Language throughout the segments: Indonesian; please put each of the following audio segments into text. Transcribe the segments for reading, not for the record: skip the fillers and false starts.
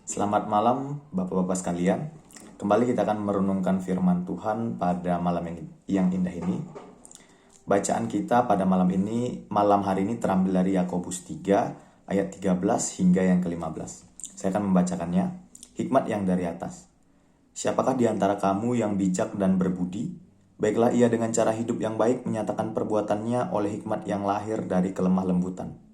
Selamat malam Bapak-Bapak sekalian. Kembali kita akan merenungkan firman Tuhan pada malam yang indah ini. Bacaan kita pada malam hari ini terambil dari Yakobus 3 ayat 13 hingga yang ke-15. Saya akan membacakannya. Hikmat yang dari atas. Siapakah di antara kamu yang bijak dan berbudi? Baiklah ia dengan cara hidup yang baik menyatakan perbuatannya oleh hikmat yang lahir dari kelemah lembutan.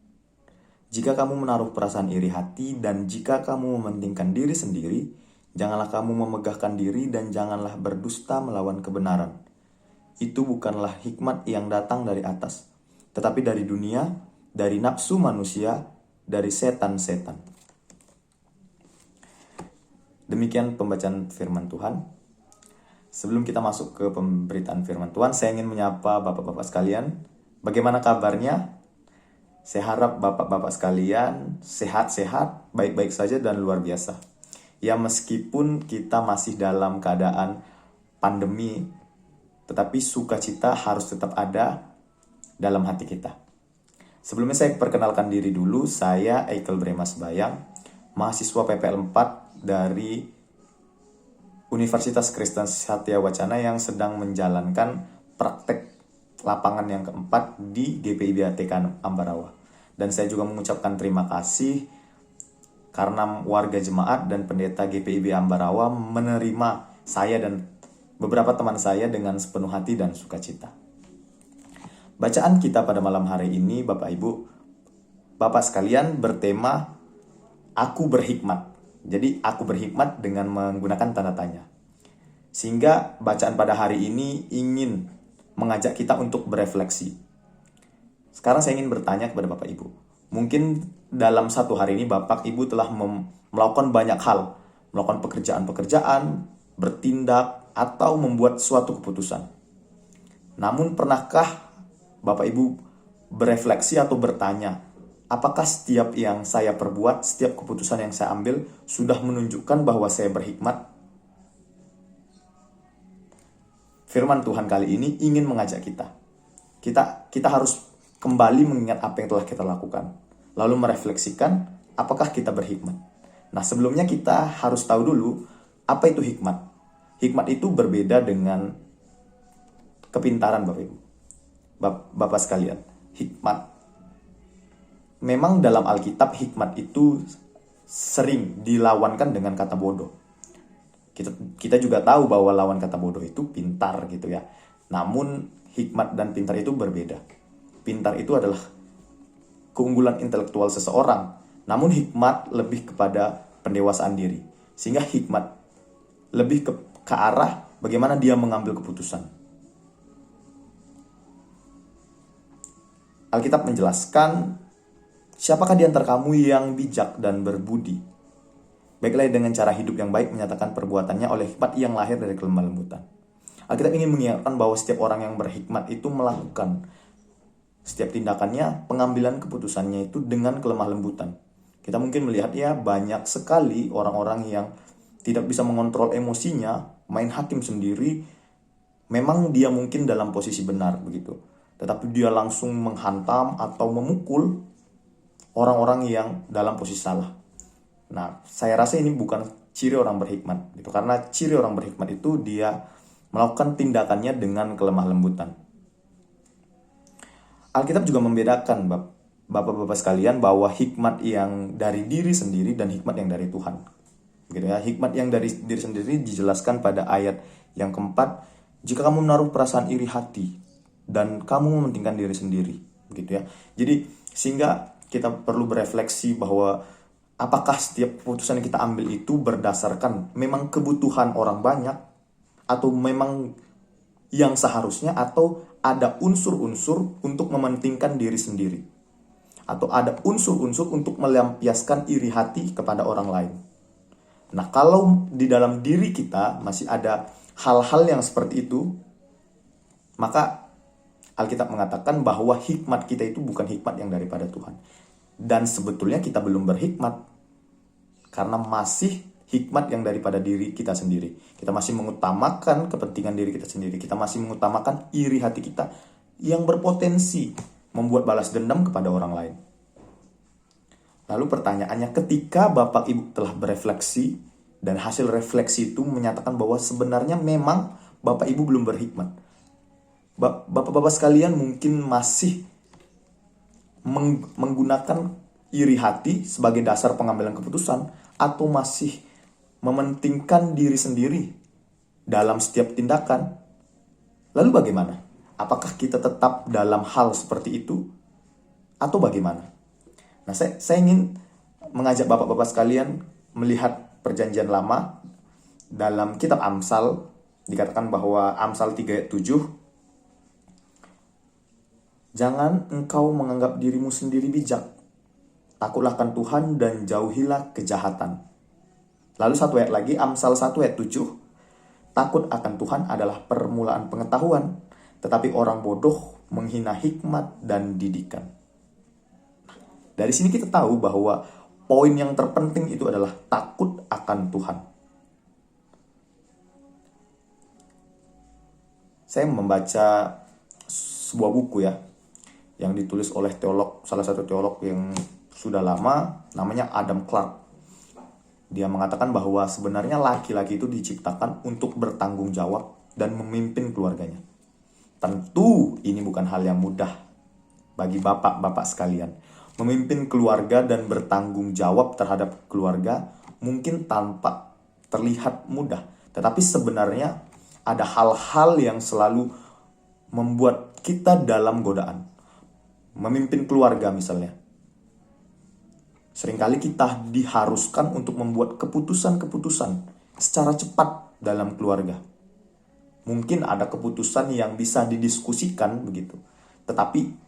Jika kamu menaruh perasaan iri hati dan jika kamu mementingkan diri sendiri, janganlah kamu memegahkan diri dan janganlah berdusta melawan kebenaran. Itu bukanlah hikmat yang datang dari atas, tetapi dari dunia, dari nafsu manusia, dari setan-setan. Demikian pembacaan firman Tuhan. Sebelum kita masuk ke pemberitaan firman Tuhan, saya ingin menyapa Bapak-Bapak sekalian. Bagaimana kabarnya? Saya harap Bapak-Bapak sekalian sehat-sehat, baik-baik saja dan luar biasa. Ya meskipun kita masih dalam keadaan pandemi, tetapi sukacita harus tetap ada dalam hati kita. Sebelumnya saya perkenalkan diri dulu, saya Eikel Bremas Bayang, mahasiswa PPL 4 dari Universitas Kristen Satya Wacana yang sedang menjalankan praktek lapangan yang keempat di GPIB ATK Ambarawa. Dan saya juga mengucapkan terima kasih karena warga jemaat dan pendeta GPIB Ambarawa menerima saya dan beberapa teman saya dengan sepenuh hati dan sukacita. Bacaan kita pada malam hari ini, Bapak Ibu, Bapak sekalian, bertema Aku berhikmat. Jadi aku berhikmat dengan menggunakan tanda tanya. Sehingga bacaan pada hari ini ingin mengajak kita untuk berefleksi. Sekarang saya ingin bertanya kepada Bapak Ibu. Mungkin dalam satu hari ini Bapak Ibu telah melakukan banyak hal. Melakukan pekerjaan-pekerjaan, bertindak, atau membuat suatu keputusan. Namun pernahkah Bapak Ibu berefleksi atau bertanya, apakah setiap yang saya perbuat, setiap keputusan yang saya ambil sudah menunjukkan bahwa saya berhikmat? Firman Tuhan kali ini ingin mengajak kita. Kita harus kembali mengingat apa yang telah kita lakukan. Lalu merefleksikan apakah kita berhikmat. Nah sebelumnya kita harus tahu dulu apa itu hikmat. Hikmat itu berbeda dengan kepintaran Bapak Ibu. Bapak sekalian, hikmat. Memang dalam Alkitab hikmat itu sering dilawankan dengan kata bodoh. Kita juga tahu bahwa lawan kata bodoh itu pintar gitu ya. Namun hikmat dan pintar itu berbeda. Pintar itu adalah keunggulan intelektual seseorang. Namun hikmat lebih kepada pendewasaan diri. Sehingga hikmat lebih ke arah bagaimana dia mengambil keputusan. Alkitab menjelaskan, siapakah di antara kamu yang bijak dan berbudi? Baiklah dengan cara hidup yang baik menyatakan perbuatannya oleh hikmat yang lahir dari kelemah lembutan. Alkitab ingin mengingatkan bahwa setiap orang yang berhikmat itu melakukan setiap tindakannya, pengambilan keputusannya itu dengan kelemah lembutan. Kita mungkin melihat ya banyak sekali orang-orang yang tidak bisa mengontrol emosinya, main hakim sendiri. Memang dia mungkin dalam posisi benar begitu, tetapi dia langsung menghantam atau memukul orang-orang yang dalam posisi salah. Nah, saya rasa ini bukan ciri orang berhikmat gitu. Karena ciri orang berhikmat itu dia melakukan tindakannya dengan kelemah lembutan. Alkitab juga membedakan Bapak-bapak sekalian bahwa hikmat yang dari diri sendiri dan hikmat yang dari Tuhan. Gitu ya. Hikmat yang dari diri sendiri dijelaskan pada ayat yang keempat, jika kamu menaruh perasaan iri hati dan kamu mementingkan diri sendiri, gitu ya. Jadi sehingga kita perlu berefleksi bahwa apakah setiap keputusan yang kita ambil itu berdasarkan memang kebutuhan orang banyak atau memang yang seharusnya, atau ada unsur-unsur untuk mementingkan diri sendiri, atau ada unsur-unsur untuk melampiaskan iri hati kepada orang lain. Nah, kalau di dalam diri kita masih ada hal-hal yang seperti itu, maka Alkitab mengatakan bahwa hikmat kita itu bukan hikmat yang daripada Tuhan. Dan sebetulnya kita belum berhikmat karena masih hikmat yang daripada diri kita sendiri. Kita masih mengutamakan kepentingan diri kita sendiri. Kita masih mengutamakan iri hati kita yang berpotensi membuat balas dendam kepada orang lain. Lalu pertanyaannya, ketika Bapak Ibu telah berefleksi dan hasil refleksi itu menyatakan bahwa sebenarnya memang Bapak Ibu belum berhikmat. Bapak-bapak sekalian mungkin masih menggunakan iri hati sebagai dasar pengambilan keputusan, atau masih mementingkan diri sendiri dalam setiap tindakan. Lalu bagaimana? Apakah kita tetap dalam hal seperti itu atau bagaimana? Nah, saya ingin mengajak bapak-bapak sekalian melihat perjanjian lama dalam kitab Amsal. Dikatakan bahwa Amsal 3 ayat 7, jangan engkau menganggap dirimu sendiri bijak, takutlah akan Tuhan dan jauhilah kejahatan. Lalu satu ayat lagi, Amsal 1 ayat 7, takut akan Tuhan adalah permulaan pengetahuan, tetapi orang bodoh menghina hikmat dan didikan. Dari sini kita tahu bahwa poin yang terpenting itu adalah takut akan Tuhan. Saya membaca sebuah buku ya, yang ditulis oleh salah satu teolog yang sudah lama, namanya Adam Clarke. Dia mengatakan bahwa sebenarnya laki-laki itu diciptakan untuk bertanggung jawab dan memimpin keluarganya. Tentu ini bukan hal yang mudah bagi bapak-bapak sekalian. Memimpin keluarga dan bertanggung jawab terhadap keluarga mungkin tanpa terlihat mudah. Tetapi sebenarnya ada hal-hal yang selalu membuat kita dalam godaan. Memimpin keluarga misalnya. Seringkali kita diharuskan untuk membuat keputusan-keputusan secara cepat dalam keluarga. Mungkin ada keputusan yang bisa didiskusikan begitu. Tetapi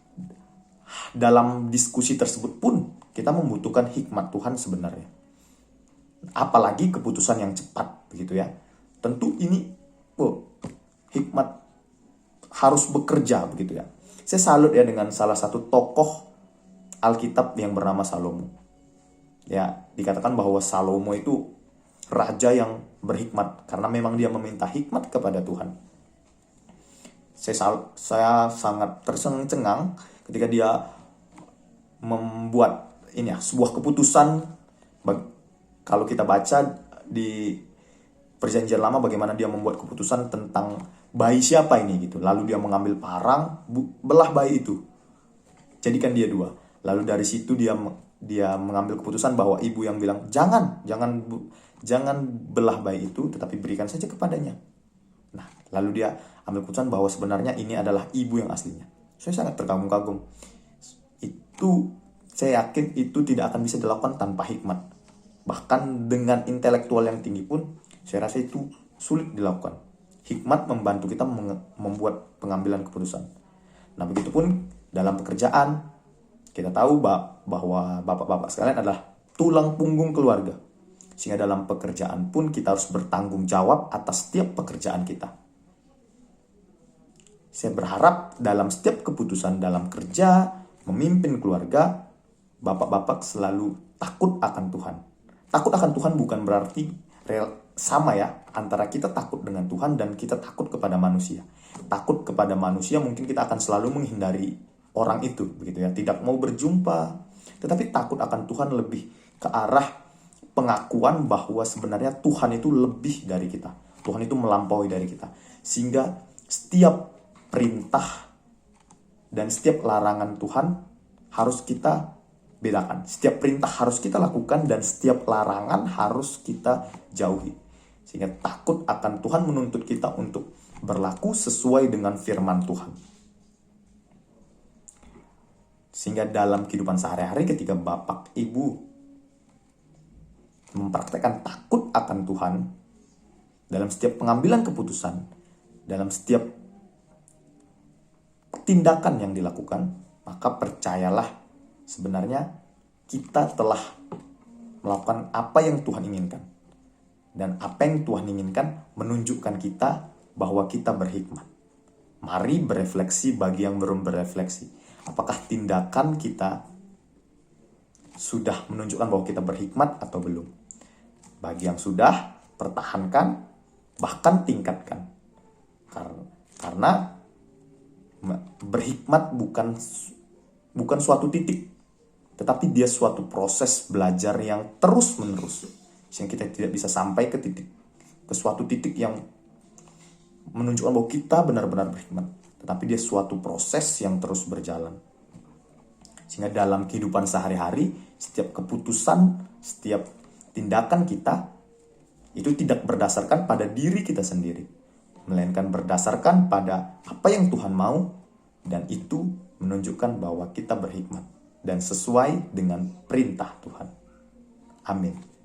dalam diskusi tersebut pun kita membutuhkan hikmat Tuhan sebenarnya. Apalagi keputusan yang cepat begitu ya. Tentu ini hikmat harus bekerja begitu ya. Saya salut ya dengan salah satu tokoh Alkitab yang bernama Salomo. Ya, dikatakan bahwa Salomo itu raja yang berhikmat karena memang dia meminta hikmat kepada Tuhan. Saya sangat tercengang ketika dia membuat sebuah keputusan. Kalau kita baca di Perjanjian Lama bagaimana dia membuat keputusan tentang bayi siapa ini gitu. Lalu dia mengambil parang, belah bayi itu, jadikan dia dua. Lalu dari situ dia mengambil keputusan bahwa ibu yang bilang jangan belah bayi itu, tetapi berikan saja kepadanya. Nah, lalu dia ambil keputusan bahwa sebenarnya ini adalah ibu yang aslinya. Saya sangat terkagum-kagum. Itu saya yakin itu tidak akan bisa dilakukan tanpa hikmat. Bahkan dengan intelektual yang tinggi pun saya rasa itu sulit dilakukan. Hikmat membantu kita membuat pengambilan keputusan. Nah, begitupun dalam pekerjaan. Kita tahu bahwa bapak-bapak sekalian adalah tulang punggung keluarga. Sehingga dalam pekerjaan pun kita harus bertanggung jawab atas setiap pekerjaan kita. Saya berharap dalam setiap keputusan dalam kerja, memimpin keluarga, bapak-bapak selalu takut akan Tuhan. Takut akan Tuhan bukan berarti sama ya antara kita takut dengan Tuhan dan kita takut kepada manusia. Takut kepada manusia mungkin kita akan selalu menghindari orang itu begitu ya, tidak mau berjumpa. Tetapi takut akan Tuhan lebih ke arah pengakuan bahwa sebenarnya Tuhan itu lebih dari kita. Tuhan itu melampaui dari kita. Sehingga setiap perintah dan setiap larangan Tuhan harus kita bedakan. Setiap perintah harus kita lakukan dan setiap larangan harus kita jauhi. Sehingga takut akan Tuhan menuntut kita untuk berlaku sesuai dengan firman Tuhan. Sehingga dalam kehidupan sehari-hari ketika bapak ibu mempraktekkan takut akan Tuhan dalam setiap pengambilan keputusan, dalam setiap tindakan yang dilakukan, maka percayalah sebenarnya kita telah melakukan apa yang Tuhan inginkan. Dan apa yang Tuhan inginkan menunjukkan kita bahwa kita berhikmat. Mari berefleksi bagi yang belum berefleksi. Apakah tindakan kita sudah menunjukkan bahwa kita berhikmat atau belum? Bagi yang sudah, pertahankan, bahkan tingkatkan. Karena berhikmat bukan suatu titik. tetapi dia suatu proses belajar yang terus-menerus, sehingga kita tidak bisa sampai ke suatu titik yang menunjukkan bahwa kita benar-benar berhikmat, tetapi dia suatu proses yang terus berjalan. Sehingga dalam kehidupan sehari-hari, setiap keputusan, setiap tindakan kita itu tidak berdasarkan pada diri kita sendiri, melainkan berdasarkan pada apa yang Tuhan mau, dan itu menunjukkan bahwa kita berhikmat dan sesuai dengan perintah Tuhan. Amin.